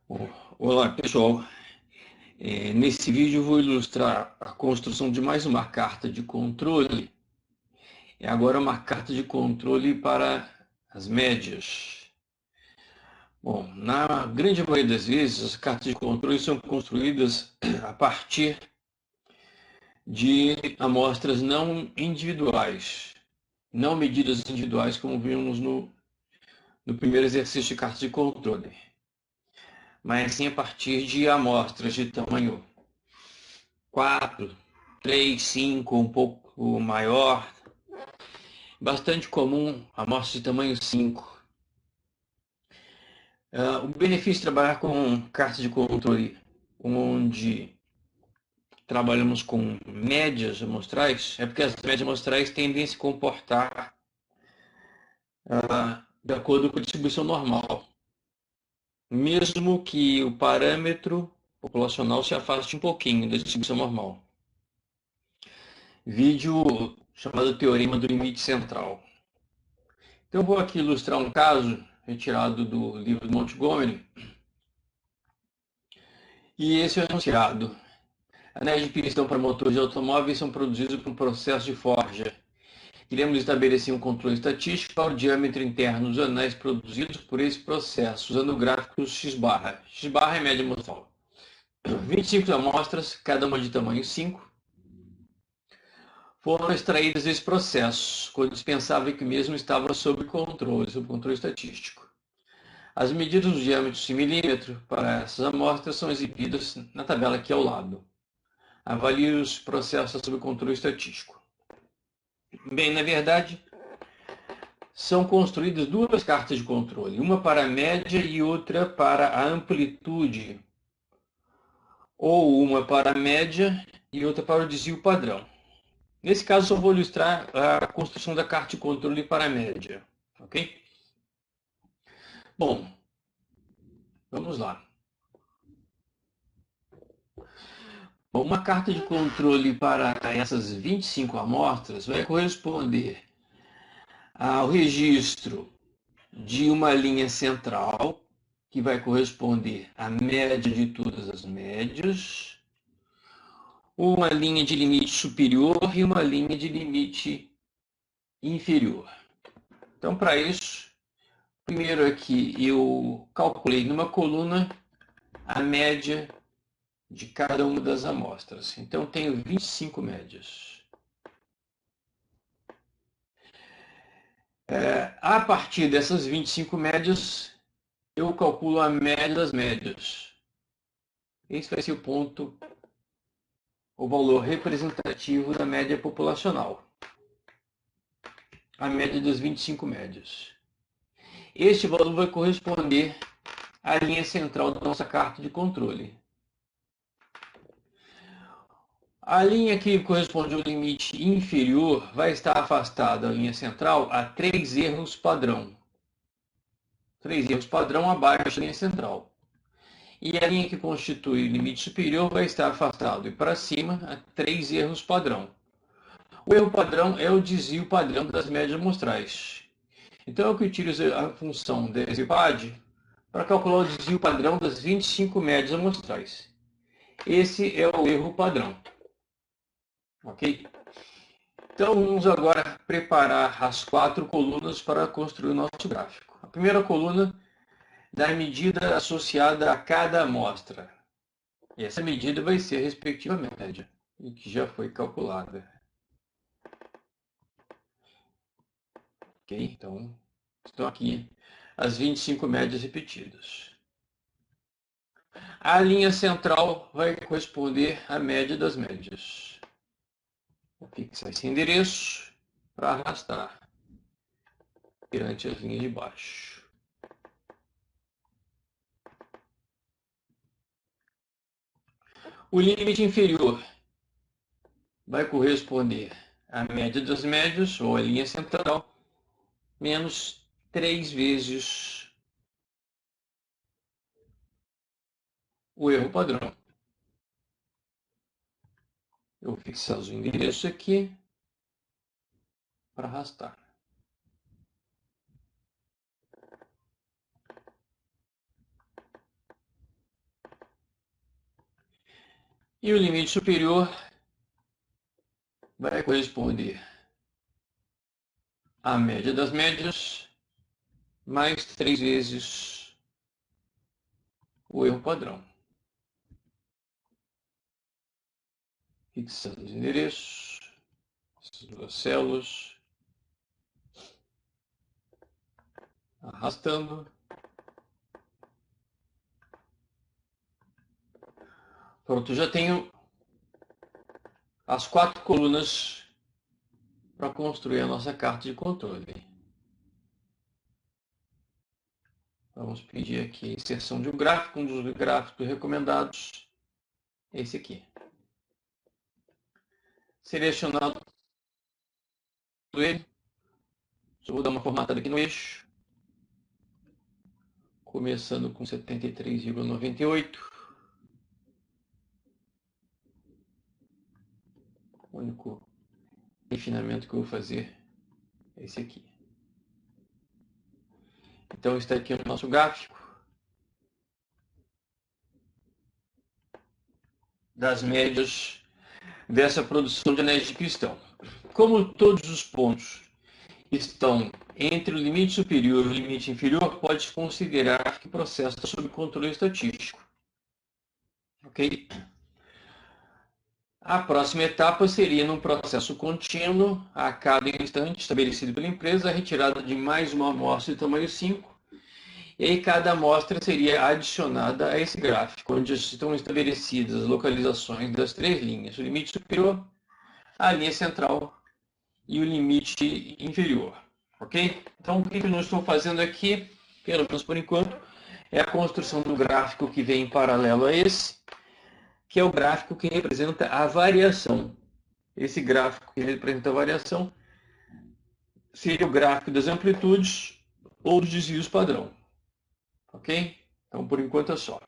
Olá, pessoal. Nesse vídeo eu vou ilustrar a construção de mais uma carta de controle. É agora uma carta de controle para as médias. Bom, na grande maioria das vezes, as cartas de controle são construídas a partir de amostras não individuais, não medidas individuais, como vimos no primeiro exercício de cartas de controle, mas sim a partir de amostras de tamanho 4, 3, 5, um pouco maior. Bastante comum, amostra de tamanho 5. O benefício de trabalhar com cartas de controle, onde trabalhamos com médias amostrais, é porque as médias amostrais tendem a se comportar de acordo com a distribuição normal, mesmo que o parâmetro populacional se afaste um pouquinho da distribuição normal. Vídeo chamado Teorema do Limite Central. Então eu vou aqui ilustrar um caso retirado do livro de Montgomery, e esse é o enunciado. Anéis de pistão para motores de automóveis são produzidos por um processo de forja. Iremos estabelecer um controle estatístico para o diâmetro interno dos anéis produzidos por esse processo, usando o gráfico x-barra. X-barra é média amostral. 25 amostras, cada uma de tamanho 5, foram extraídas desse processo, quando dispensável que o mesmo estava sob controle estatístico. As medidas dos diâmetros em milímetro para essas amostras são exibidas na tabela aqui ao lado. Avalie os processos sob controle estatístico. Bem, na verdade, são construídas duas cartas de controle, uma para a média e outra para a amplitude, ou uma para a média e outra para o desvio padrão. Nesse caso, só vou ilustrar a construção da carta de controle para a média. Ok? Bom, vamos lá. Uma carta de controle para essas 25 amostras vai corresponder ao registro de uma linha central, que vai corresponder à média de todas as médias, uma linha de limite superior e uma linha de limite inferior. Então, para isso, primeiro aqui eu calculei numa coluna a média de cada uma das amostras. Então, tenho 25 médias. A partir dessas 25 médias, eu calculo a média das médias. Esse vai ser o ponto, o valor representativo da média populacional. A média das 25 médias. Este valor vai corresponder à linha central da nossa carta de controle. A linha que corresponde ao limite inferior vai estar afastada da linha central a 3 erros padrão. 3 erros padrão abaixo da linha central. E a linha que constitui o limite superior vai estar afastado e para cima a 3 erros padrão. O erro padrão é o desvio padrão das médias amostrais. Então eu utilizo a função desviopad para calcular o desvio padrão das 25 médias amostrais. Esse é o erro padrão. Ok? Então vamos agora preparar as 4 colunas para construir o nosso gráfico. A primeira coluna dá a medida associada a cada amostra. E essa medida vai ser a respectiva média, e que já foi calculada. Ok? Então, estão aqui as 25 médias repetidas. A linha central vai corresponder à média das médias. Vou fixar esse endereço para arrastar perante as linhas de baixo. O limite inferior vai corresponder à média das médias, ou à linha central, menos 3 vezes o erro padrão. Eu vou fixar os endereços aqui para arrastar. E o limite superior vai corresponder à média das médias mais 3 vezes o erro padrão. Fixando os endereços, essas duas células, arrastando. Pronto, já tenho as 4 colunas para construir a nossa carta de controle. Vamos pedir aqui a inserção de um gráfico, um dos gráficos recomendados, esse aqui. Selecionado ele, só vou dar uma formatada aqui no eixo, começando com 73,98. O único refinamento que eu vou fazer é esse aqui. Então está aqui o nosso gráfico das médias dessa produção de anéis de cristão. Como todos os pontos estão entre o limite superior e o limite inferior, pode-se considerar que o processo está sob controle estatístico. Ok? A próxima etapa seria, num processo contínuo, a cada instante estabelecido pela empresa, a retirada de mais uma amostra de tamanho 5, e aí cada amostra seria adicionada a esse gráfico, onde estão estabelecidas as localizações das 3 linhas, o limite superior, a linha central e o limite inferior. Ok? Então, o que eu não estou fazendo aqui, pelo menos por enquanto, é a construção do gráfico que vem em paralelo a esse, que é o gráfico que representa a variação. Esse gráfico que representa a variação seria o gráfico das amplitudes ou dos desvios padrão. Ok? Então, por enquanto é só.